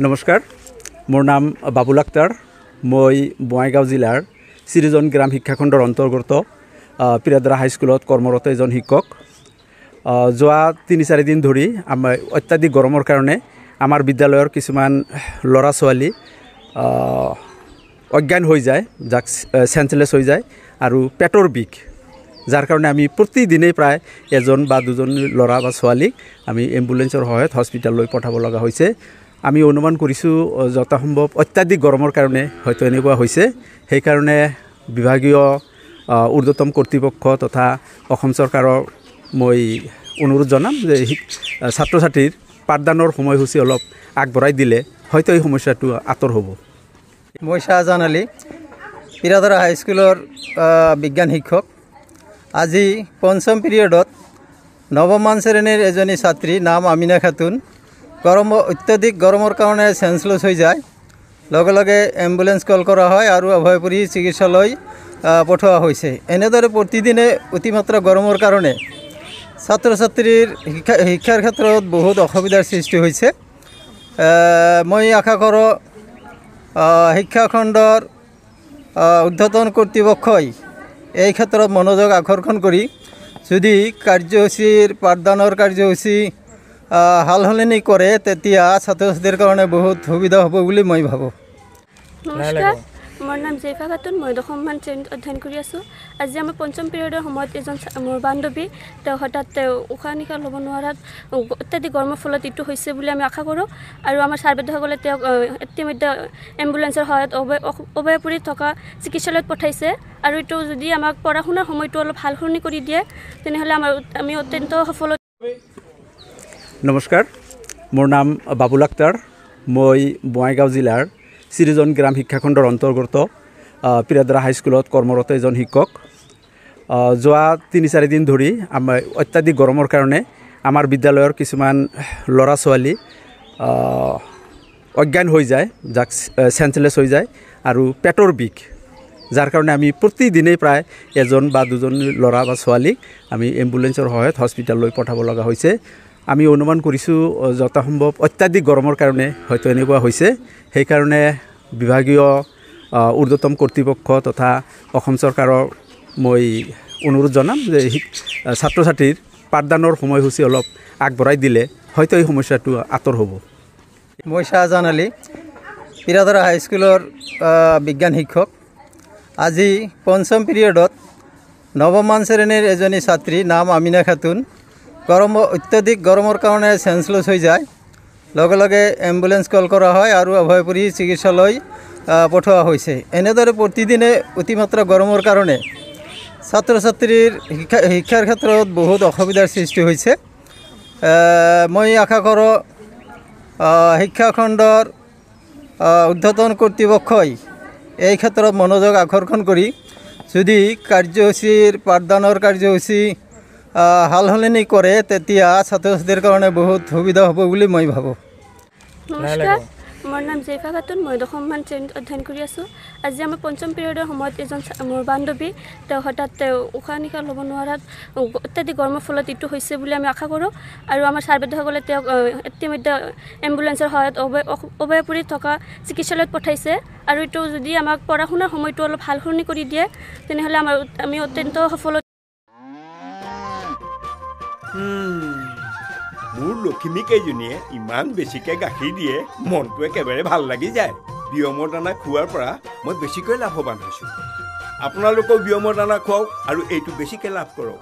নমস্কাৰ, মোৰ নাম বাবুল আক্তাৰ। মই বঙাইগাঁও জিলাৰ চিৰিজন গ্ৰাম শিক্ষাখণ্ডৰ অন্তৰ্গত পিৰাদৰা হাইস্কুলত কৰ্মৰত এজন শিক্ষক। যোৱা ৩-৪ দিন ধৰি আমাৰ অত্যাধিক গৰমৰ কাৰণে আমাৰ বিদ্যালয়ৰ কিছুমান ল'ৰা ছোৱালী অজ্ঞান হৈ যায়, যাক চেঞ্চলেছ হৈ যায় আৰু পেটৰ বিষ, যাৰ কাৰণে আমি প্ৰতিদিনেই প্ৰায় এজন বা দুজন ল'ৰা বা ছোৱালীক আমি এম্বুলেন্সৰ সহায়ত হস্পিটেললৈ পঠাব লগা হৈছে। আমি অনুমান কৰিছোঁ যথাসম্ভৱ অত্যাধিক গৰমৰ কাৰণে হয়তো এনেকুৱা হৈছে। সেইকাৰণে বিভাগীয় ঊৰ্ধ্বতম কৰ্তৃপক্ষ তথা অসম চৰকাৰক মই অনুৰোধ জনাম যে ছাত্ৰ ছাত্ৰীৰ পাঠদানৰ সময়সূচী অলপ আগবঢ়াই দিলে হয়তো এই সমস্যাটো আঁতৰ হ'ব। মই শাহজাহান আলী, পিৰাদৰা হাইস্কুলৰ বিজ্ঞান শিক্ষক। আজি পঞ্চম পিৰিয়ডত নৱমমান শ্ৰেণীৰ এজনী ছাত্ৰী নাম আমিনা খাতুন অত্যাধিক গৰমৰ কাৰণে চেঞ্চলেছ হৈ যায়। লগে লগে এম্বুলেন্স কল কৰা হয় আৰু অভয়পুৰী চিকিৎসালয় পঠোৱা হৈছে। এনেদৰে প্ৰতিদিনে অতিমাত্ৰা গৰমৰ কাৰণে ছাত্ৰ ছাত্ৰীৰ শিক্ষাৰ ক্ষেত্ৰত বহুত অসুবিধাৰ সৃষ্টি হৈছে। মই আশা কৰোঁ শিক্ষাখণ্ডৰ ঊৰ্ধ্বতন কৰ্তৃপক্ষই এই ক্ষেত্ৰত মনোযোগ আকৰ্ষণ কৰি যদি পাঠদানৰ কাৰ্যসূচী হাল সলনি কৰে তেতিয়া ছাত্ৰ ছাত্ৰীৰ কাৰণে বহুত সুবিধা হ'ব বুলি মই ভাবোঁ। নমস্কাৰ, মোৰ নাম জেইফা খাতুন। মই 10মান শ্ৰেণীত অধ্যয়ন কৰি আছোঁ। আজি আমাৰ পঞ্চম পিৰিয়ডৰ সময়ত এজন মোৰ বান্ধৱী তেওঁ হঠাৎ উশাহ নিশাহ ল'ব নোৱাৰাত অত্যাধিক গৰমৰ ফলত এইটো হৈছে বুলি আমি আশা কৰোঁ। আৰু আমাৰ ছাৰ বাইদেউসকলে তেওঁক ইতিমধ্যে এম্বুলেন্সৰ সহায়ত অভয়পুৰীত থকা চিকিৎসালয়ত পঠাইছে। আৰু এইটো যদি আমাক পঢ়া শুনাৰ সময়টো অলপ ভাল সলনি কৰি দিয়ে তেনেহ'লে আমি অত্যন্ত সফল। নমস্কাৰ, মোৰ নাম বাবুল আক্তাৰ। মই বঙাইগাঁও জিলাৰ চিৰিজন গ্ৰাম শিক্ষাখণ্ডৰ অন্তৰ্গত পিৰাদৰা হাইস্কুলত কৰ্মৰত এজন শিক্ষক। যোৱা ৩-৪ দিন ধৰি আমাৰ অত্যাধিক গৰমৰ কাৰণে আমাৰ বিদ্যালয়ৰ কিছুমান ল'ৰা ছোৱালী অজ্ঞান হৈ যায়, যাক চেঞ্চলেছ হৈ যায় আৰু পেটৰ বিষ, যাৰ কাৰণে আমি প্ৰতিদিনেই প্ৰায় এজন বা দুজন ল'ৰা বা ছোৱালীক আমি এম্বুলেন্সৰ সহায়ত হস্পিটেললৈ পঠাব লগা হৈছে। আমি অনুমান কৰিছোঁ যথাসম্ভৱ অত্যাধিক গৰমৰ কাৰণে হয়তো এনেকুৱা হৈছে। সেইকাৰণে বিভাগীয় ঊৰ্ধ্বতম কৰ্তৃপক্ষ তথা অসম চৰকাৰক মই অনুৰোধ জনাম যে ছাত্ৰ ছাত্ৰীৰ পাঠদানৰ সময়সূচী অলপ আগবঢ়াই দিলে হয়তো এই সমস্যাটো আঁতৰ হ'ব। মই শাহজাহান আলী, পিৰাদৰা হাইস্কুলৰ বিজ্ঞান শিক্ষক। আজি পঞ্চম পিৰিয়ডত নৱমমান শ্ৰেণীৰ এজনী ছাত্ৰী নাম আমিনা খাতুন অত্যাধিক গৰমৰ কাৰণে চেঞ্চলেছ হৈ যায়। লগে লগে এম্বুলেন্স কল কৰা হয় আৰু অভয়পুৰী চিকিৎসালয় পঠোৱা হৈছে। এনেদৰে প্ৰতিদিনে অতিমাত্ৰা গৰমৰ কাৰণে ছাত্ৰ ছাত্ৰীৰ শিক্ষাৰ ক্ষেত্ৰত বহুত অসুবিধাৰ সৃষ্টি হৈছে। মই আশা কৰোঁ শিক্ষাখণ্ডৰ ঊৰ্ধ্বতন কৰ্তৃপক্ষই এই ক্ষেত্ৰত মনোযোগ আকৰ্ষণ কৰি যদি পাঠদানৰ কাৰ্যসূচী হাল সলনি কৰে তেতিয়া ছাত্ৰ ছাত্ৰীৰ কাৰণে বহুত সুবিধা হ'ব বুলি মই ভাবোঁ। নমস্কাৰ, মোৰ নাম জেইফা খাতুন। মই 10মান শ্ৰেণীত অধ্যয়ন কৰি আছোঁ। আজি আমাৰ পঞ্চম পিৰিয়ডৰ সময়ত এজন মোৰ বান্ধৱী তেওঁ হঠাৎ উশাহ নিশাহ ল'ব নোৱাৰাত অত্যাধিক গৰমৰ ফলত এইটো হৈছে বুলি আমি আশা কৰোঁ। আৰু আমাৰ ছাৰ বাইদেউসকলে তেওঁক ইতিমধ্যে এম্বুলেন্সৰ সহায়ত অভয়পুৰীত থকা চিকিৎসালয়ত পঠাইছে। আৰু এইটো যদি আমাক পঢ়া শুনাৰ সময়টো অলপ ভাল সলনি কৰি দিয়ে তেনেহ'লে আমি অত্যন্ত সফল। মোৰ লখিমী কেইজনীয়ে ইমান বেছিকৈ গাখীৰ দিয়ে, মনটো একেবাৰে ভাল লাগি যায়। বিয়মৰ দানা খোৱাৰ পৰা মই বেছিকৈ লাভৱান হৈছোঁ। আপোনালোকেও বিয়মৰ দানা খুৱাওক আৰু এইটো বেছিকৈ লাভ কৰক।